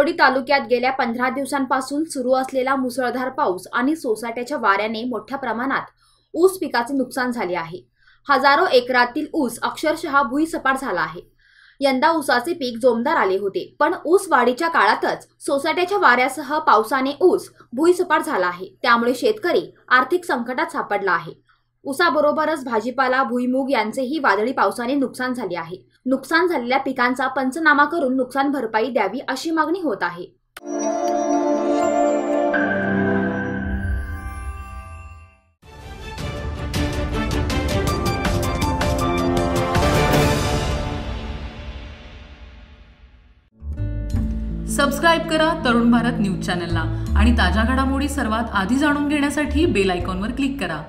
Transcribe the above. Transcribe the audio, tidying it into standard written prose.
चिकोडी तालुक्यात गेल्या 15 दिवसांपासून सुरू असलेला मुसळधार पाऊस आणि सोसाट्याच्या वाऱ्याने मोठ्या प्रमाणात ऊस पिकाचे नुकसान झाले आहे। हजारो एकरातील ऊस अक्षरशः भुईसपाट झाला आहे। यंदा ऊसाचे पीक जोमदार आले होते, पण ऊस वाढीच्या काळातच सोसाट्याच्या वाऱ्यासह पावसाने ऊस भुईसपाट झाला आहे। त्यामुळे शेतकरी आर्थिक संकटात सापडला आहे। ऊसाबरोबरच भाजीपाला, भुईमूग यांचेही वादळी पावसाने नुकसान झाले आहे। नुकसान झालेल्या पिकांचा पंचनामा करून नुकसान भरपाई द्यावी अशी मागणी होत आहे। सबस्क्राइब करा तरुण भारत न्यूज चॅनलला आणि ताज्या घडामोडी सर्वात आधी जाणून घेण्यासाठी बेल आयकॉनवर क्लिक करा।